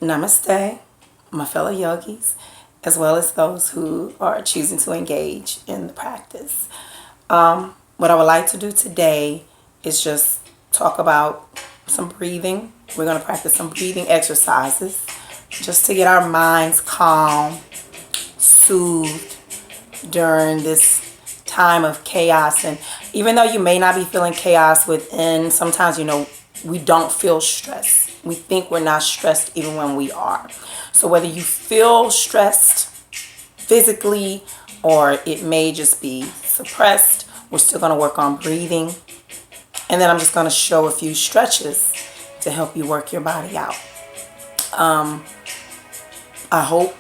Namaste, my fellow yogis, as well as those who are choosing to engage in the practice. What I would like to do today is just talk about some breathing. We're going to practice some breathing exercises just to get our minds calm, soothed during this time of chaos. And even though you may not be feeling chaos within, sometimes, we don't feel stress. We think we're not stressed even when we are. So whether you feel stressed physically or it may just be suppressed, we're still going to work on breathing. And then I'm just going to show a few stretches to help you work your body out. I hope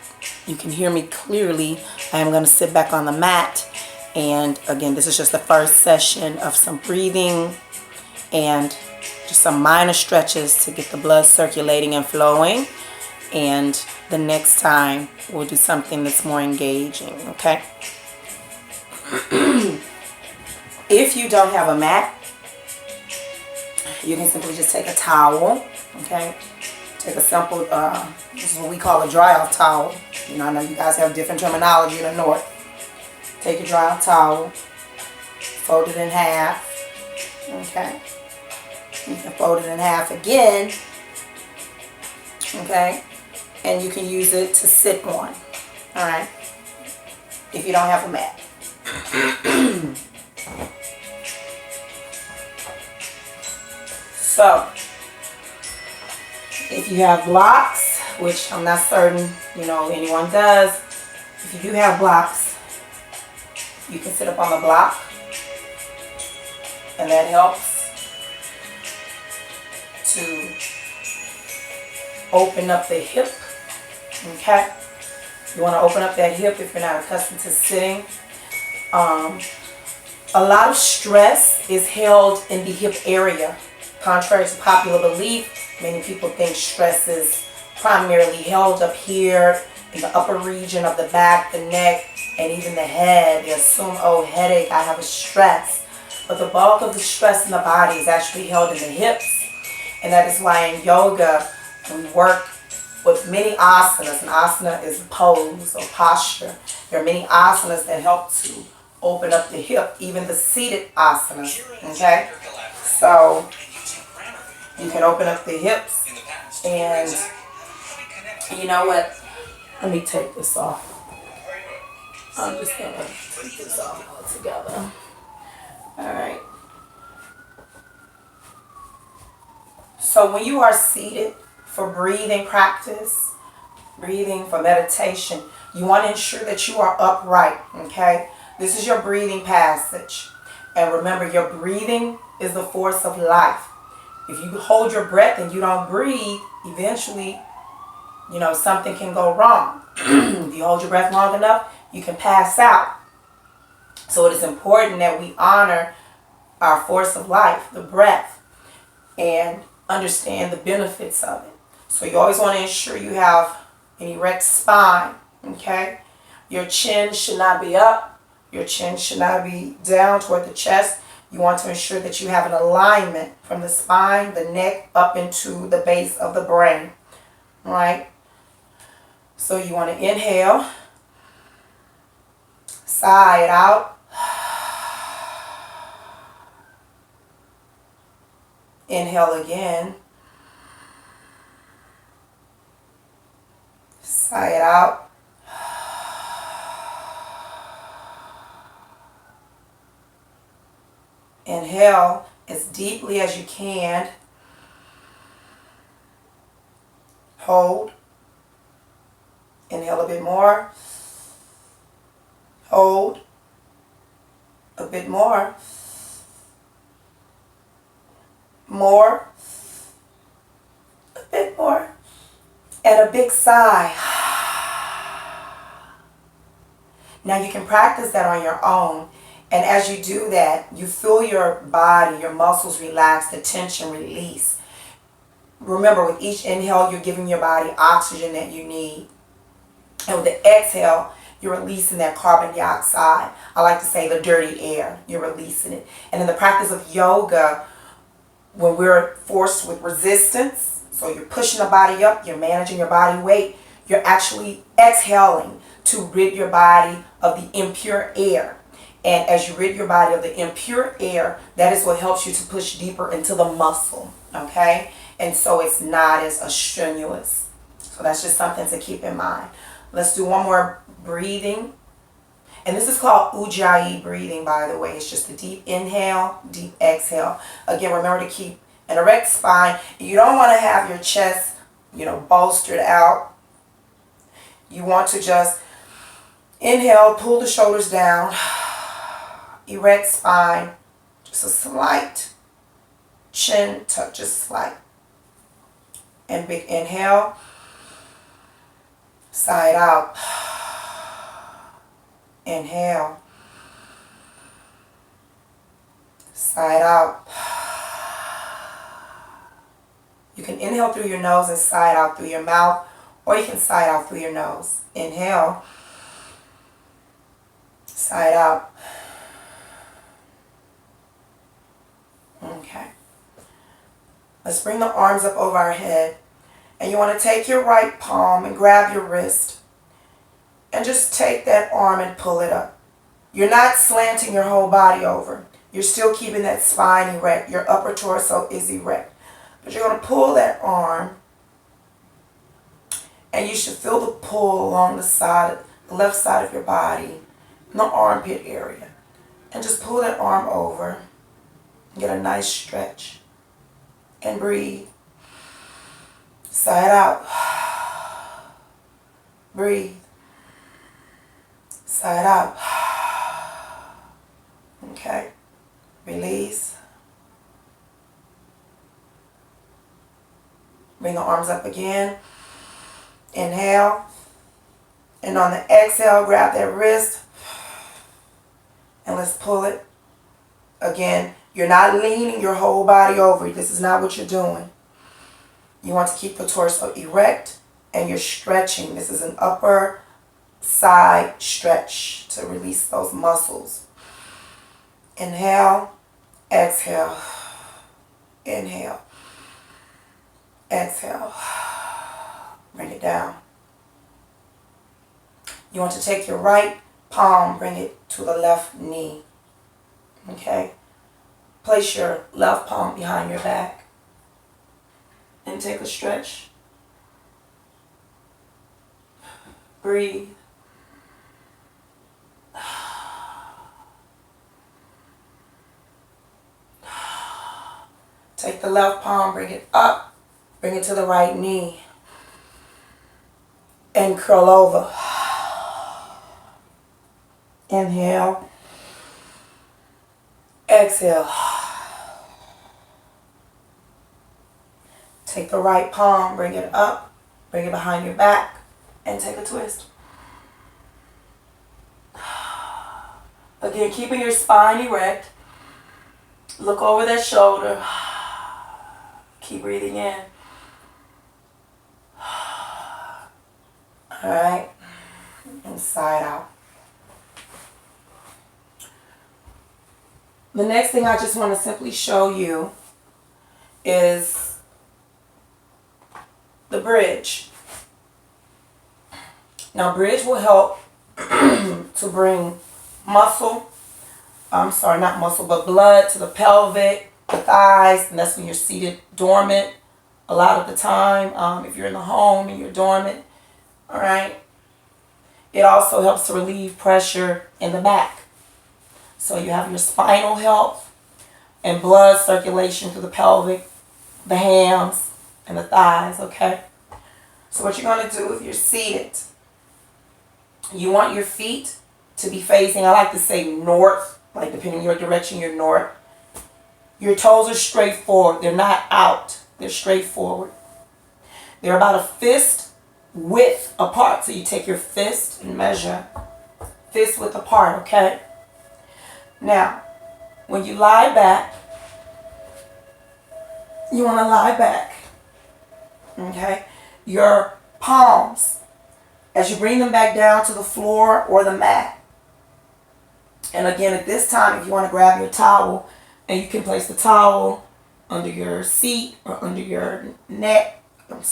you can hear me clearly. I am going to sit back on the mat. And again, this is just the first session of some breathing and just some minor stretches to get the blood circulating and flowing. And the next time we'll do something that's more engaging, okay? If you don't have a mat, you can simply just take a towel, okay? Take a simple, this is what we call a dry-off towel. I know you guys have different terminology in the north. Take a dry-off towel, fold it in half, okay? You can fold it in half again, okay? And you can use it to sit on, all right? If you don't have a mat. So, if you have blocks, which I'm not certain, anyone does, if you do have blocks, you can sit up on the block, and that helps to open up the hip, okay? You want to open up that hip if you're not accustomed to sitting. A lot of stress is held in the hip area. Contrary to popular belief, many people think stress is primarily held up here in the upper region of the back, the neck, and even the head. They assume, oh, headache, I have a stress. But the bulk of the stress in the body is actually held in the hips. And that is why in yoga, we work with many asanas. An asana is a pose or posture. There are many asanas that help to open up the hip, even the seated asanas, okay? So you can open up the hips, and you know what? Let me take this off. I'm just going to take this off altogether. All right. So when you are seated for breathing practice, breathing for meditation, you want to ensure that you are upright, okay? This is your breathing passage. And remember, your breathing is the force of life. If you hold your breath and you don't breathe, eventually, something can go wrong. If you hold your breath long enough, you can pass out. So it is important that we honor our force of life, the breath, and understand the benefits of it. So you always want to ensure you have an erect spine, okay? Your chin should not be up. Your chin should not be down toward the chest. You want to ensure that you have an alignment from the spine, the neck, up into the base of the brain, all right? So you want to inhale, sigh it out. Inhale again. Sigh it out. Inhale as deeply as you can. Hold. Inhale a bit more. Hold. A bit more. More. A bit more. And a big sigh. Now you can practice that on your own. And as you do that, you feel your body, your muscles relax, the tension release. Remember, with each inhale, you're giving your body oxygen that you need. And with the exhale, you're releasing that carbon dioxide. I like to say the dirty air. You're releasing it. And in the practice of yoga, when we're forced with resistance So you're pushing the body up, you're managing your body weight, you're actually exhaling to rid your body of the impure air. And as you rid your body of the impure air, that is what helps you to push deeper into the muscle, okay? And so it's not as strenuous. So that's just something to keep in mind. Let's do one more breathing. And this is called Ujjayi breathing, by the way. It's just a deep inhale, deep exhale. Again, remember to keep an erect spine. You don't want to have your chest, bolstered out. You want to just inhale, pull the shoulders down, erect spine, just a slight chin tuck, just slight. And big inhale, side out. Inhale, side out. You can inhale through your nose and side out through your mouth, or you can side out through your nose. Inhale, side out. Okay. Let's bring the arms up over our head. And you want to take your right palm and grab your wrist. And just take that arm and pull it up. You're not slanting your whole body over. You're still keeping that spine erect. Your upper torso is erect. But you're going to pull that arm. And you should feel the pull along the left side of your body, in the armpit area. And just pull that arm over. Get a nice stretch. And breathe. Side out. Breathe. Side out. Okay. Release. Bring the arms up again. Inhale. And on the exhale, grab that wrist. And let's pull it. Again, you're not leaning your whole body over. This is not what you're doing. You want to keep the torso erect and you're stretching. This is an upper side stretch to release those muscles. Inhale, exhale, inhale, exhale. Bring it down. You want to take your right palm, bring it to the left knee. Okay? Place your left palm behind your back and take a stretch. Breathe. Take the left palm, bring it up, bring it to the right knee, and curl over. Inhale. Exhale. Take the right palm, bring it up, bring it behind your back, and take a twist. Again, keeping your spine erect. Look over that shoulder. Keep breathing in. All right. And side out. The next thing I just want to simply show you is the bridge. Now, bridge will help to bring blood to the pelvic, the thighs, and that's when you're seated dormant a lot of the time. If you're in the home and you're dormant, all right. It also helps to relieve pressure in the back. So you have your spinal health and blood circulation through the pelvic, the hams, and the thighs, okay? So what you're going to do if you're seated, you want your feet to be facing, I like to say north, like depending on your direction, you're north. Your toes are straight forward. They're not out. They're straight forward. They're about a fist width apart. So you take your fist and measure fist width apart, okay? Now, when you lie back, you want to lie back, okay? Your palms, as you bring them back down to the floor or the mat. And again, at this time, if you want to grab your towel, and you can place the towel under your seat or under your neck,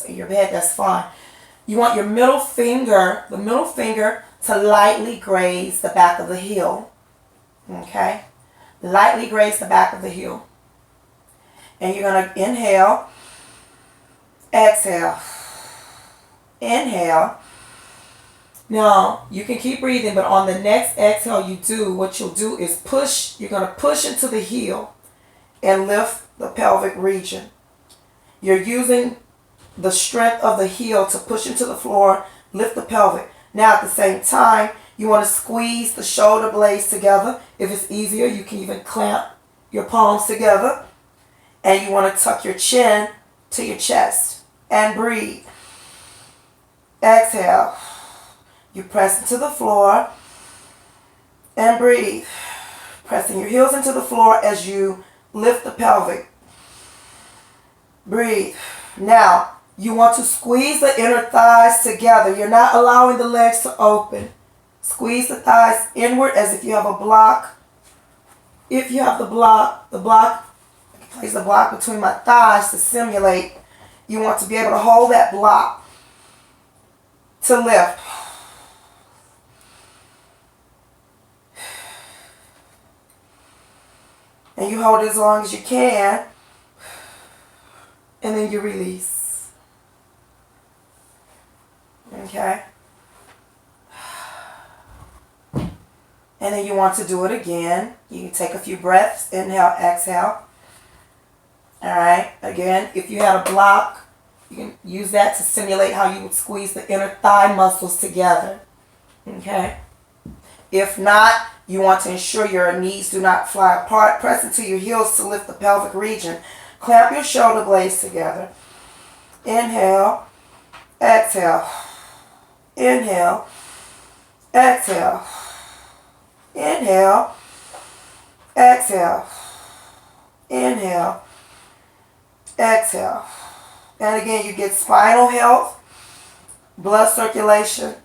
your bed, that's fine. You want your middle finger, the middle finger, to lightly graze the back of the heel. Okay? Lightly graze the back of the heel. And you're going to inhale, exhale, inhale. Now, you can keep breathing, but on the next exhale what you'll do is push. You're going to push into the heel and lift the pelvic region. You're using the strength of the heel to push into the floor, lift the pelvic. Now, at the same time, you want to squeeze the shoulder blades together. If it's easier, you can even clamp your palms together. And you want to tuck your chin to your chest and breathe. Exhale. You press into the floor and breathe. Pressing your heels into the floor as you lift the pelvic. Breathe. Now, you want to squeeze the inner thighs together. You're not allowing the legs to open. Squeeze the thighs inward as if you have a block. If you have the block, place the block between my thighs to simulate. You want to be able to hold that block to lift. And you hold it as long as you can. And then you release. Okay? And then you want to do it again. You can take a few breaths. Inhale, exhale. Alright? Again, if you had a block, you can use that to simulate how you would squeeze the inner thigh muscles together. Okay? If not, you want to ensure your knees do not fly apart. Press into your heels to lift the pelvic region. Clamp your shoulder blades together. Inhale, exhale. Inhale, exhale. Inhale, exhale. Inhale, exhale. And again, you get spinal health, blood circulation,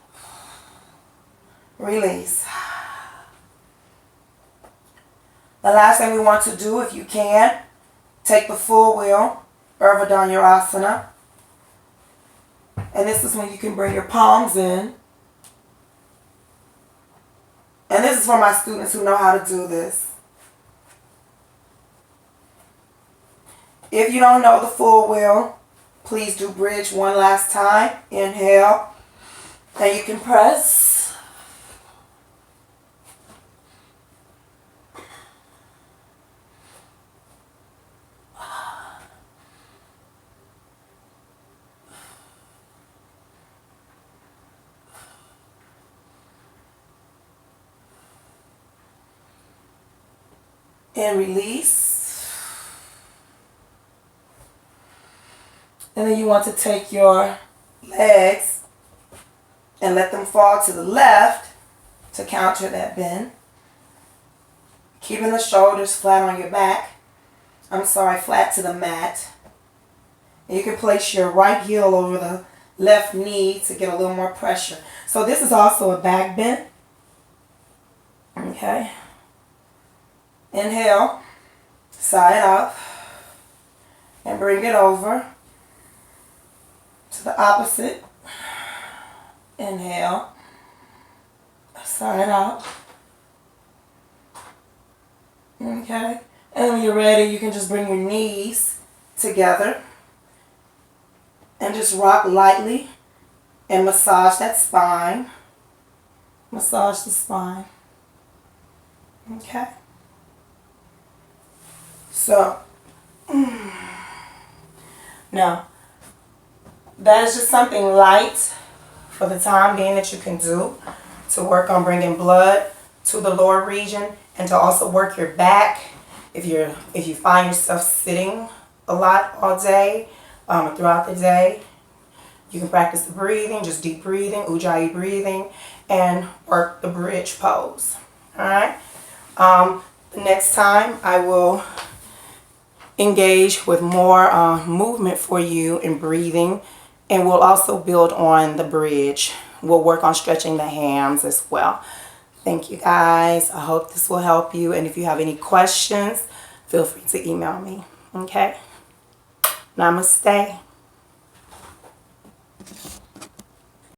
release. The last thing we want to do, if you can, take the full wheel, Urdhva Dhanurasana. And this is when you can bring your palms in. And this is for my students who know how to do this. If you don't know the full wheel, please do bridge one last time. Inhale. And you can press. And release. And then you want to take your legs and let them fall to the left to counter that bend. Keeping the shoulders flat on your back. Flat to the mat. And you can place your right heel over the left knee to get a little more pressure. So this is also a back bend. Okay. Inhale, side up, and bring it over to the opposite. Inhale, side out. Okay, and when you're ready, you can just bring your knees together and just rock lightly and massage that spine. Massage the spine. Okay. So, now, that is just something light for the time being that you can do to work on bringing blood to the lower region and to also work your back. If you find yourself sitting a lot all day, throughout the day, you can practice the breathing, just deep breathing, Ujjayi breathing, and work the bridge pose. All right. The next time I will engage with more movement for you in breathing, and we'll also build on the bridge. We'll work on stretching the hams as well. Thank you guys. I hope this will help you, and if you have any questions, feel free to email me. Okay? Namaste.